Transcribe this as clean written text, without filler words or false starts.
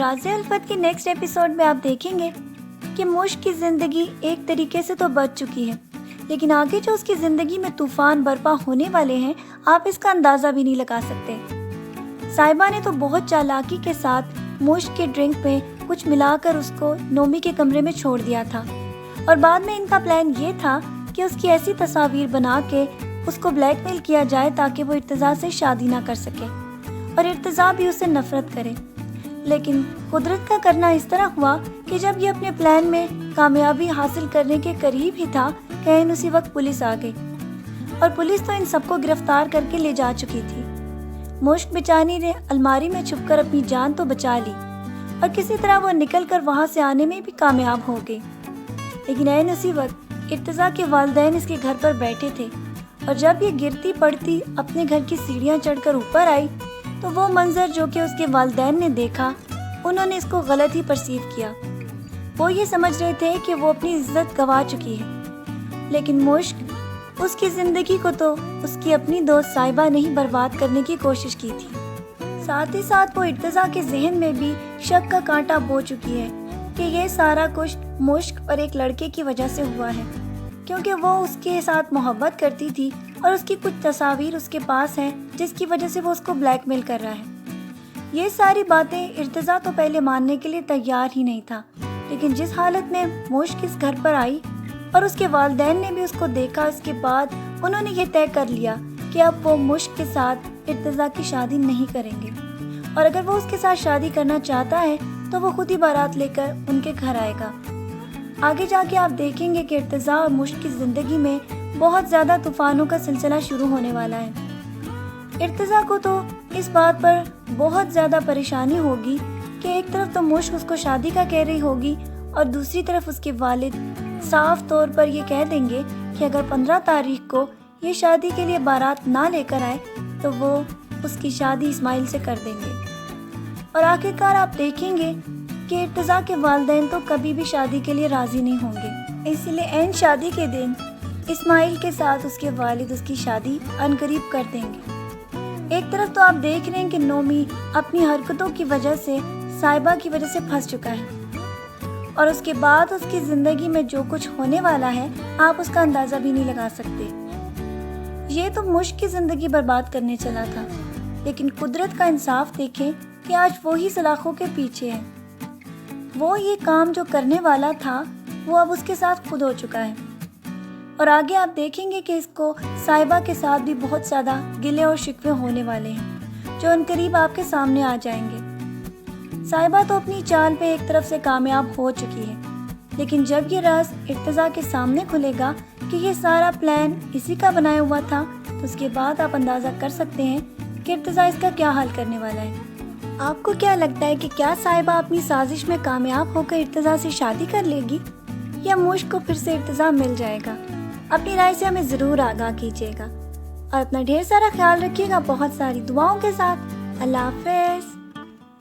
راز الفت کی نیکسٹ ایپیسوڈ میں آپ دیکھیں گے کہ مشک کی زندگی ایک طریقے سے تو بچ چکی ہے، لیکن آگے جو اس کی زندگی میں طوفان برپا ہونے والے ہیں آپ اس کا اندازہ بھی نہیں لگا سکتے۔ صاحبہ نے تو بہت چالاکی کے ساتھ مشک کے ڈرنک میں کچھ ملا کر اس کو نومی کے کمرے میں چھوڑ دیا تھا، اور بعد میں ان کا پلان یہ تھا کہ اس کی ایسی تصاویر بنا کے اس کو بلیک میل کیا جائے تاکہ وہ ارتضیٰ سے شادی نہ کر سکے اور ارتضیٰ بھی اسے نفرت کرے۔ لیکن قدرت کا کرنا اس طرح ہوا کہ جب یہ اپنے پلان میں کامیابی حاصل کرنے کے قریب ہی تھا کہ اسی وقت پولیس آ گئی، اور پولیس تو ان سب کو گرفتار کر کے لے جا چکی تھی۔ مشک بیچاری نے الماری میں چھپ کر اپنی جان تو بچا لی اور کسی طرح وہ نکل کر وہاں سے آنے میں بھی کامیاب ہو گئی، لیکن اسی وقت ارتضیٰ کے والدین اس کے گھر پر بیٹھے تھے، اور جب یہ گرتی پڑتی اپنے گھر کی سیڑھیاں چڑھ کر اوپر آئی تو وہ منظر جو کہ اس کے والدین نے دیکھا، انہوں نے اس کو غلط ہی پرسیو کیا۔ وہ یہ سمجھ رہے تھے کہ وہ اپنی عزت گنوا چکی ہے، لیکن مشک اس کی زندگی کو تو اس کی اپنی دوست صاحبہ نے ہی برباد کرنے کی کوشش کی تھی۔ ساتھ ہی ساتھ وہ ارتضیٰ کے ذہن میں بھی شک کا کانٹا بو چکی ہے کہ یہ سارا کچھ مشک اور ایک لڑکے کی وجہ سے ہوا ہے، کیونکہ وہ اس کے ساتھ محبت کرتی تھی اور اس کی کچھ تصاویر اس کے پاس ہیں جس کی وجہ سے وہ اس کو بلیک میل کر رہا ہے۔ یہ ساری باتیں ارتضیٰ تو پہلے ماننے کے لیے تیار ہی نہیں تھا، لیکن جس حالت میں مشک اس گھر پر آئی اور اس کے والدین نے بھی اس کو دیکھا، اس کے بعد انہوں نے یہ طے کر لیا کہ اب وہ مشک کے ساتھ ارتضیٰ کی شادی نہیں کریں گے، اور اگر وہ اس کے ساتھ شادی کرنا چاہتا ہے تو وہ خود ہی بارات لے کر ان کے گھر آئے گا۔ آگے جا کے آپ دیکھیں گے کہ ارتضیٰ اور مشک کی زندگی میں بہت زیادہ طوفانوں کا سلسلہ شروع ہونے والا ہے۔ ارتضیٰ کو تو اس بات پر بہت زیادہ پریشانی ہوگی کہ ایک طرف تو مشک اس کو شادی کا کہہ رہی ہوگی اور دوسری طرف اس کے والد صاف طور پر یہ کہہ دیں گے کہ اگر 15 تاریخ کو یہ شادی کے لیے بارات نہ لے کر آئے تو وہ اس کی شادی اسماعیل سے کر دیں گے، اور آخرکار آپ دیکھیں گے کہ ارتضیٰ کے والدین تو کبھی بھی شادی کے لیے راضی نہیں ہوں گے، اس لیے عین شادی کے دن اسماعیل کے ساتھ اس کے والد اس کی شادی عنقریب کر دیں گے۔ ایک طرف تو آپ دیکھ رہے ہیں کہ نومی اپنی حرکتوں کی وجہ سے صاحبہ کی وجہ سے پھنس چکا ہے، اور اس کے بعد اس کی زندگی میں جو کچھ ہونے والا ہے آپ اس کا اندازہ بھی نہیں لگا سکتے۔ یہ تو مشک کی زندگی برباد کرنے چلا تھا، لیکن قدرت کا انصاف دیکھیں کہ آج وہی سلاخوں کے پیچھے ہے۔ وہ یہ کام جو کرنے والا تھا وہ اب اس کے ساتھ خود ہو چکا ہے، اور آگے آپ دیکھیں گے کہ اس کو صاحبہ کے ساتھ بھی بہت زیادہ گلے اور شکوے ہونے والے ہیں جو عنقریب آپ کے سامنے آ جائیں گے۔ صاحبہ تو اپنی چال پہ ایک طرف سے کامیاب ہو چکی ہے، لیکن جب یہ راز ارتضیٰ کے سامنے کھلے گا کہ یہ سارا پلان اسی کا بنایا ہوا تھا تو اس کے بعد آپ اندازہ کر سکتے ہیں کہ ارتضیٰ اس کا کیا حل کرنے والا ہے۔ آپ کو کیا لگتا ہے کہ کیا صاحبہ اپنی سازش میں کامیاب ہو کر ارتضیٰ سے شادی کر لے گی، یا مشک کو پھر سے ارتضیٰ مل جائے گا؟ اپنی رائے سے ہمیں ضرور آگاہ کیجیے گا، اور اپنا ڈھیر سارا خیال رکھیے گا بہت ساری دعاؤں کے ساتھ۔ اللہ حافظ۔